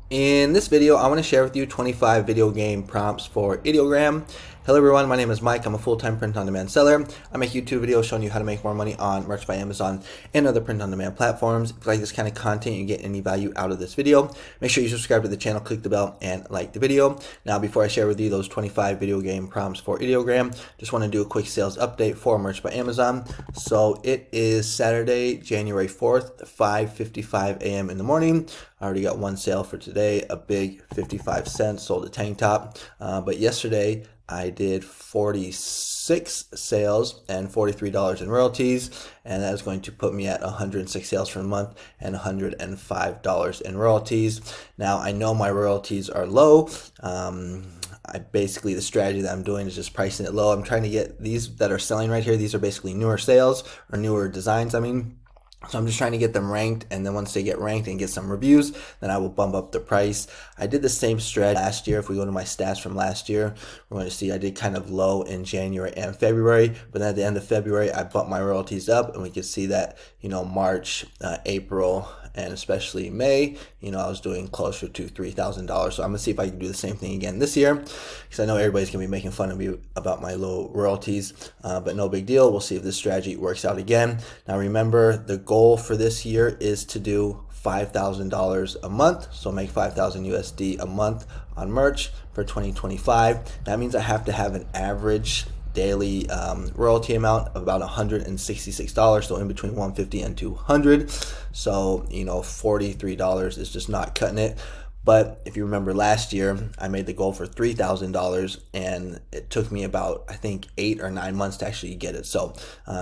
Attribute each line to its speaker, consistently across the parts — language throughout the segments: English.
Speaker 1: In this video, I want to share with you 25 video game prompts for Ideogram. Hello everyone, my name is Mike. I'm a full-time print-on-demand seller. I make YouTube videos showing you how to make more money on merch by Amazon and other print-on-demand platforms. If you like this kind of content, you get any value out of this video, make sure you subscribe to the channel, click the bell, and like the video. Now, before I share with you those 25 video game prompts for Ideogram, just want to do a quick sales update for merch by Amazon. So it is Saturday, January 4th, 5:55 a.m. in the morning. I already got one sale for today, a big 55 cents, sold a tank top. But yesterday I did 46 sales and $43 in royalties, and that is going to put me at 106 sales for the month and $105 in royalties. Now, I know my royalties are low. The strategy that I'm doing is just pricing it low. I'm trying to get these that are selling right here. These are basically newer sales or newer designs, So I'm just trying to get them ranked, and then once they get ranked and get some reviews, then I will bump up the price. I did the same strategy last year. If we go to my stats from last year, we're going to see I did kind of low in January and February, but then at the end of February, I bumped my royalties up, and we can see that, March, April, and especially May, I was doing closer to $3,000. So I'm gonna see if I can do the same thing again this year, because I know everybody's gonna be making fun of me about my low royalties, but no big deal. We'll see if this strategy works out again. Now remember, the goal for this year is to do $5,000 a month, so make 5,000 USD a month on merch for 2025. That means I have to have an average daily royalty amount of about $166, so in between $150 and $200. So $43 is just not cutting it. But if you remember last year, I made the goal for $3,000, and it took me about, I think, 8 or 9 months to actually get it. So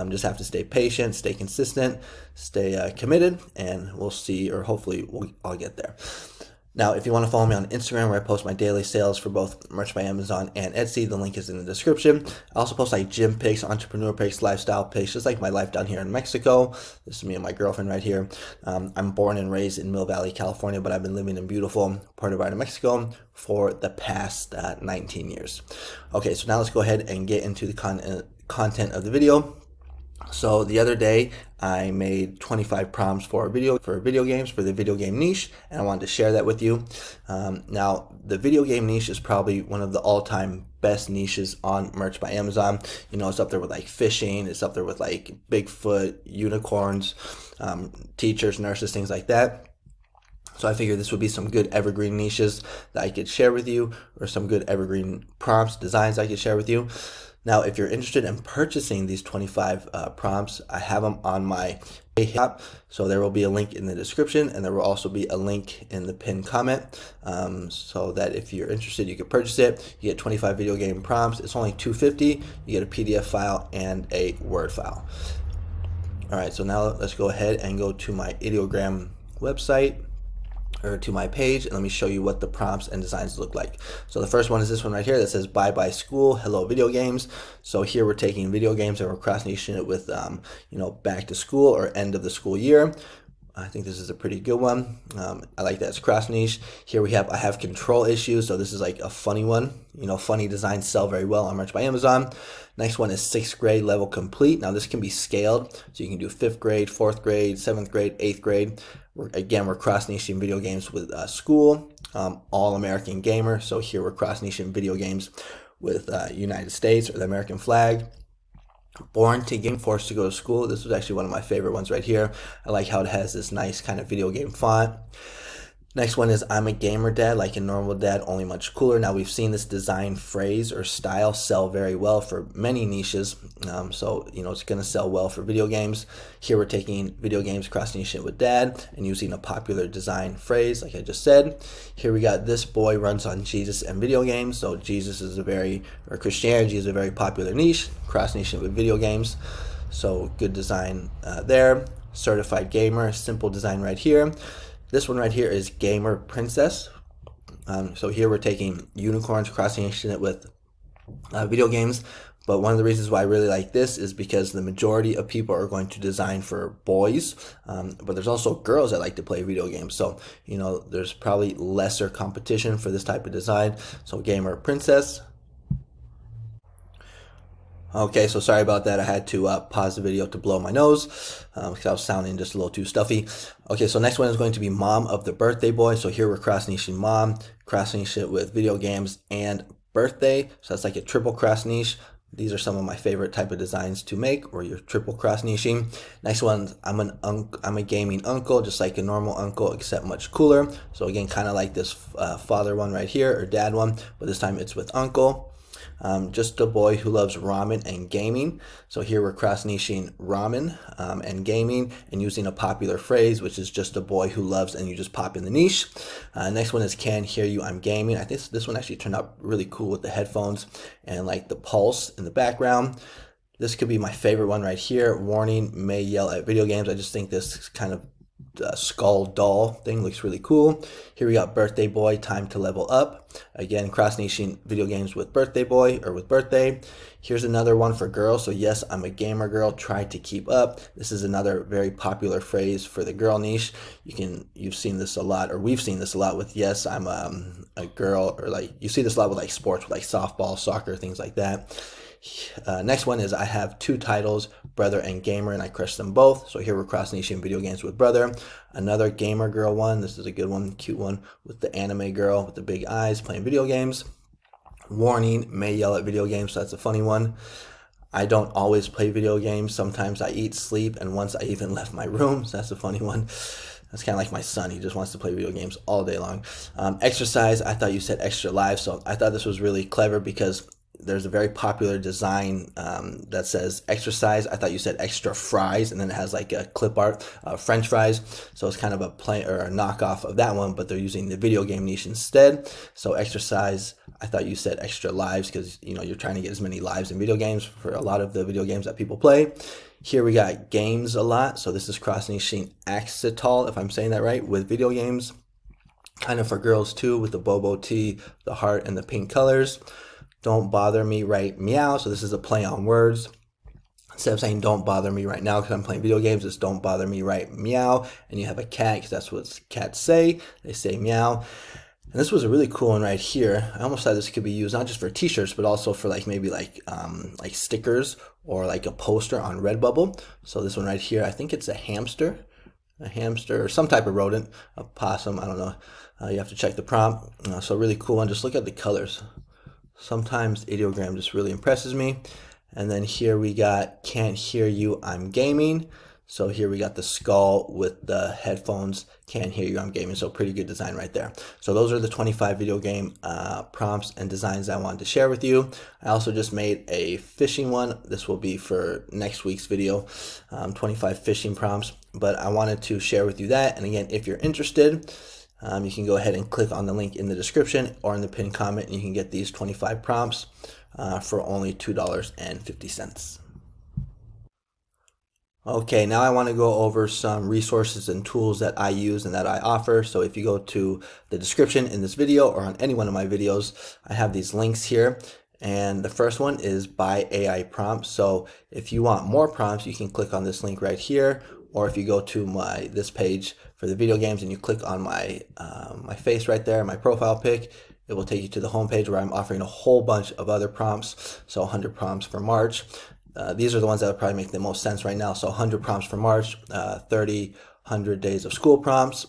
Speaker 1: just have to stay patient, stay consistent, stay committed, and we'll see, or hopefully I'll get there. Now, if you want to follow me on Instagram, where I post my daily sales for both Merch by Amazon and Etsy, the link is in the description. I also post like gym pics, entrepreneur pics, lifestyle pics, just like my life down here in Mexico. This is me and my girlfriend right here. I'm born and raised in Mill Valley, California, but I've been living in beautiful Puerto Vallarta, Mexico for the past 19 years. Okay, so now let's go ahead and get into the content of the video. So the other day I made 25 prompts for video games, for the video game niche, and I wanted to share that with you. Now, the video game niche is probably one of the all-time best niches on Merch by Amazon. It's up there with like fishing, it's up there with like Bigfoot, unicorns, teachers, nurses, things like that. So I figured this would be some good evergreen niches that I could share with you, or some good evergreen prompts, designs I could share with you. Now, if you're interested in purchasing these 25 prompts, I have them on my shop. So there will be a link in the description, and there will also be a link in the pinned comment, so that if you're interested, you can purchase it. You get 25 video game prompts. It's only $250. You get a PDF file and a Word file. All right, so now let's go ahead and go to my Ideogram website, or to my page, and let me show you what the prompts and designs look like. So the first one is this one right here that says bye bye school, hello video games. So here we're taking video games and we're cross-niching it with back to school or end of the school year. I think this is a pretty good one. I like that it's cross niche. Here I have control issues, so this is like a funny one. Funny designs sell very well on Merch by Amazon. Next one is 6th grade level complete. Now this can be scaled, so you can do 5th grade, 4th grade, 7th grade, 8th grade. We're cross-niching video games with school. All-American gamer, so here we're cross-niching video games with United States, or the American flag. Born to game, forced to go to school. This was actually one of my favorite ones right here. I like how it has this nice kind of video game font. Next one is I'm a gamer dad, like a normal dad, only much cooler. Now we've seen this design phrase or style sell very well for many niches. So it's going to sell well for video games. Here we're taking video games, cross-niching it with dad, and using a popular design phrase, like I just said. Here we got this boy runs on Jesus and video games. So Jesus is Christianity is a very popular niche, cross-niching it with video games. So good design there. Certified gamer, simple design right here. This one right here is Gamer Princess. So here we're taking unicorns, cross-niching it with video games. But one of the reasons why I really like this is because the majority of people are going to design for boys. But there's also girls that like to play video games. So, there's probably lesser competition for this type of design. So Gamer Princess. Okay, so sorry about that. I had to pause the video to blow my nose because I was sounding just a little too stuffy. Okay, so next one is going to be mom of the birthday boy. So here we're cross niching mom, cross niche it with video games and birthday. So that's like a triple cross niche. These are some of my favorite type of designs to make, or your triple cross niching. Next one, I'm a gaming uncle, just like a normal uncle, except much cooler. So again, kind of like this father one right here, or dad one, but this time it's with uncle. Just a boy who loves ramen and gaming. So here we're cross niching ramen and gaming and using a popular phrase, which is just a boy who loves, and you just pop in the niche. Next one is can't hear you, I'm gaming. I think this one actually turned out really cool with the headphones and like the pulse in the background. This could be my favorite one right here. Warning, may yell at video games. I just think this kind of skull doll thing looks really cool. Here we got birthday boy, time to level up. Again, cross niching video games with birthday boy or with birthday. Here's another one for girls. So yes, I'm a gamer girl, try to keep up. This is another very popular phrase for the girl niche. You've seen this a lot, or we've seen this a lot with yes, I'm a girl, or like you see this a lot with like sports, with like softball, soccer, things like that. Next one is I have two titles, brother and gamer, and I crush them both. So here we're cross niching video games with brother. Another gamer girl one. This is a good one, cute one with the anime girl with the big eyes playing video games. Warning, may yell at video games. So that's a funny one. I don't always play video games. Sometimes I eat, sleep, and once I even left my room. So that's a funny one. That's kind of like my son. He just wants to play video games all day long. Exercise, I thought you said extra live. So I thought this was really clever because there's a very popular design that says exercise. I thought you said extra fries, and then it has like a clip art, French fries. So it's kind of a play or a knockoff of that one, but they're using the video game niche instead. So exercise, I thought you said extra lives because you're trying to get as many lives in video games for a lot of the video games that people play. Here we got games a lot. So this is cross niching Axetal, if I'm saying that right, with video games. Kind of for girls too, with the bobo tee, the heart, and the pink colors. Don't bother me, right? Meow. So this is a play on words. Instead of saying don't bother me right now because I'm playing video games, it's don't bother me, right? Meow. And you have a cat because that's what cats say. They say meow. And this was a really cool one right here. I almost thought this could be used not just for t-shirts, but also for like maybe like stickers or like a poster on Redbubble. So this one right here, I think it's a hamster or some type of rodent, a possum. I don't know. You have to check the prompt. So really cool one. Just look at the colors. Sometimes Ideogram just really impresses me. And then here we got can't hear you, I'm gaming. So here we got the skull with the headphones, can't hear you, I'm gaming. So pretty good design right there. So those are the 25 video game prompts and designs I wanted to share with you. I also just made a fishing one. This will be for next week's video, 25 fishing prompts. But I wanted to share with you that. And again, if you're interested, you can go ahead and click on the link in the description or in the pinned comment, and you can get these 25 prompts for only $2.50. Okay, now I want to go over some resources and tools that I use and that I offer. So if you go to the description in this video or on any one of my videos, I have these links here. And the first one is Buy AI Prompts. So if you want more prompts, you can click on this link right here. Or if you go to this page for the video games and you click on my face right there, my profile pic, it will take you to the homepage where I'm offering a whole bunch of other prompts. So 100 prompts for March. These are the ones that would probably make the most sense right now. So 100 prompts for March, 30 100 days of school prompts,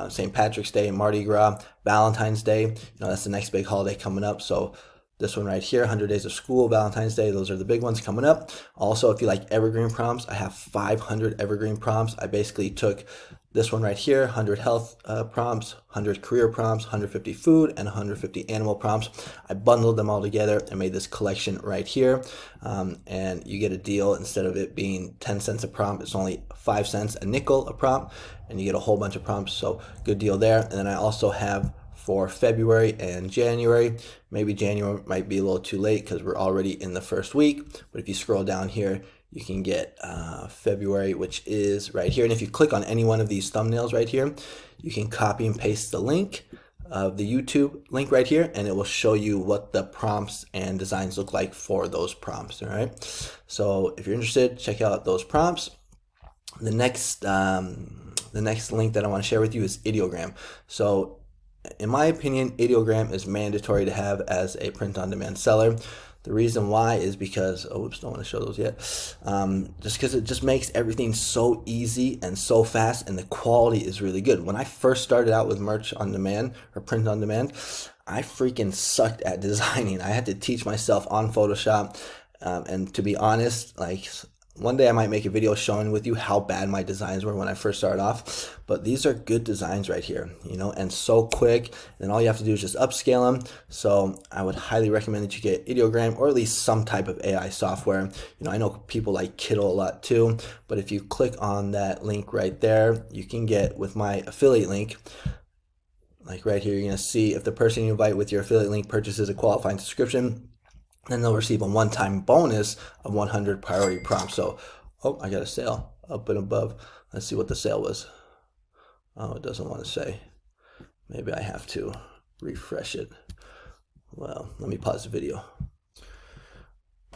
Speaker 1: St. Patrick's Day, Mardi Gras, Valentine's Day. That's the next big holiday coming up. So this one right here, 100 days of school, Valentine's Day, those are the big ones coming up. Also, if you like evergreen prompts, I have 500 evergreen prompts. I basically took this one right here, 100 health prompts, 100 career prompts, 150 food, and 150 animal prompts. I bundled them all together and made this collection right here. And you get a deal. Instead of it being 10 cents a prompt, it's only 5 cents a nickel a prompt, and you get a whole bunch of prompts. So good deal there. And then I also have for February and January. Maybe January might be a little too late because we're already in the first week. But if you scroll down here, you can get February, which is right here. And if you click on any one of these thumbnails right here, you can copy and paste the link of the YouTube link right here, and it will show you what the prompts and designs look like for those prompts. All right. So if you're interested, check out those prompts. The next link that I want to share with you is Ideogram. So in my opinion, Ideogram is mandatory to have as a print-on-demand seller. The reason why is because, oh, oops, don't want to show those yet. Just because it just makes everything so easy and so fast, and the quality is really good. When I first started out with merch on demand or print on demand, I freaking sucked at designing. I had to teach myself on Photoshop. And to be honest, like, one day I might make a video showing with you how bad my designs were when I first started off, but these are good designs right here, you know, and so quick, and all you have to do is just upscale them. So I would highly recommend that you get Ideogram, or at least some type of AI software. You know, I know people like Kiddle a lot too, but if you click on that link right there, you can get, with my affiliate link, like right here, you're gonna see if the person you invite with your affiliate link purchases a qualifying subscription, then they'll receive a one-time bonus of 100 priority prompts. So, oh, I got a sale up and above. Let's see what the sale was. Oh, it doesn't want to say. Maybe I have to refresh it. Well, let me pause the video.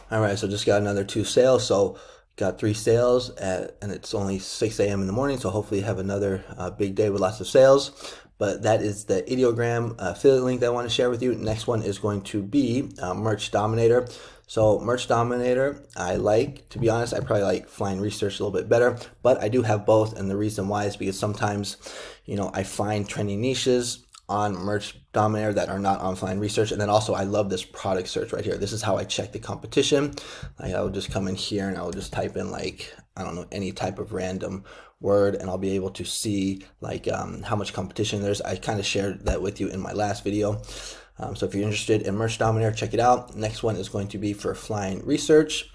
Speaker 1: All right, so just got another 2 sales. So got 3 sales and it's only 6 a.m. in the morning. So hopefully you have another big day with lots of sales. But that is the Ideogram affiliate link that I want to share with you. Next one is going to be Merch Dominator. So Merch Dominator, I like, to be honest, I probably like Flying Research a little bit better, but I do have both. And the reason why is because sometimes, you know, I find trending niches on Merch Dominator that are not on Flying Research. And then also I love this product search right here. This is how I check the competition. Like, I will just come in here and I will just type in, like, I don't know, any type of random word, and I'll be able to see like how much competition there's. I kind of shared that with you in my last video. So if you're interested in Merch Dominator, check it out. Next one is going to be for Flying Research.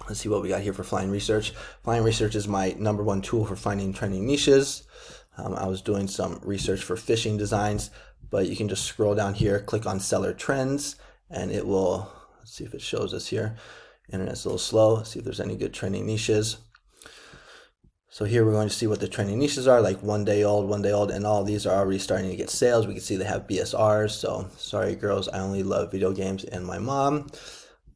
Speaker 1: Let's see what we got here for Flying Research. Flying Research is my #1 tool for finding trending niches. I was doing some research for fishing designs, but you can just scroll down here, click on Seller Trends, and it will, let's see if it shows us here. Internet's a little slow. Let's see if there's any good trending niches. So here we're going to see what the trending niches are, like 1 day old, and all these are already starting to get sales. We can see they have BSRs. So sorry girls, I only love video games and my mom.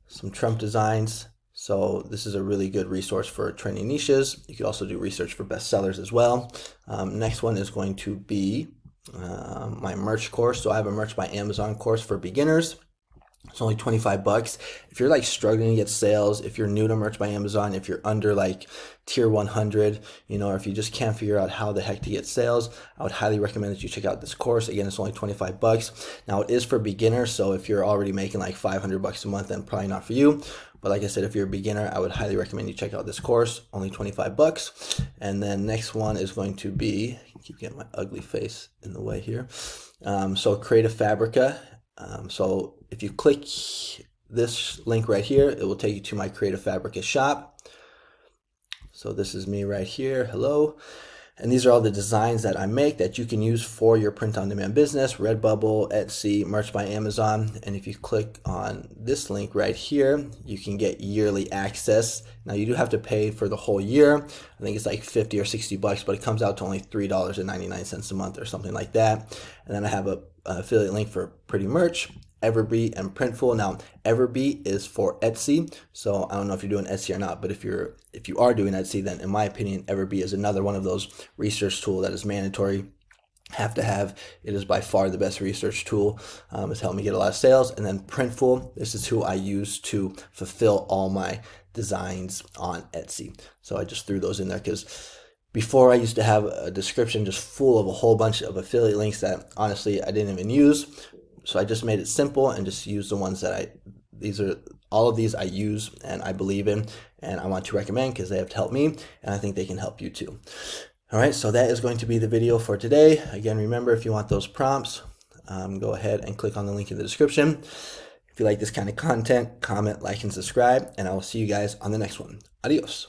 Speaker 1: Some Trump designs. So this is a really good resource for trending niches. You could also do research for bestsellers as well. Next one is going to be my merch course. So I have a Merch by Amazon course for beginners. It's only 25 bucks. If you're like struggling to get sales, if you're new to Merch by Amazon, if you're under like tier 100, you know, or if you just can't figure out how the heck to get sales, I would highly recommend that you check out this course. Again, it's only 25 bucks. Now it is for beginners. So if you're already making like 500 bucks a month, then probably not for you. But like I said, if you're a beginner, I would highly recommend you check out this course, only 25 bucks. And then next one is going to be, I keep getting my ugly face in the way here. So Creative Fabrica. So if you click this link right here, it will take you to my Creative Fabrica shop. So this is me right here. Hello. And these are all the designs that I make that you can use for your print-on-demand business, Redbubble, Etsy, Merch by Amazon. And if you click on this link right here, you can get yearly access. Now you do have to pay for the whole year. I think it's like 50 or 60 bucks, but it comes out to only $3.99 a month or something like that. And then I have a affiliate link for Pretty Merch, Everbee, and Printful. Now Everbee is for Etsy, so I don't know if you're doing Etsy or not, but if you are doing Etsy, then in my opinion Everbee is another one of those research tool that is mandatory, have to have. It is by far the best research tool. It's helped me get a lot of sales. And then Printful, this is who I use to fulfill all my designs on Etsy. So I just threw those in there because before I used to have a description just full of a whole bunch of affiliate links that honestly I didn't even use. So I just made it simple and just used the ones that all of these I use and I believe in and I want to recommend because they have helped me and I think they can help you too. All right, so that is going to be the video for today. Again, remember, if you want those prompts, go ahead and click on the link in the description. If you like this kind of content, comment, like, and subscribe, and I will see you guys on the next one. Adios.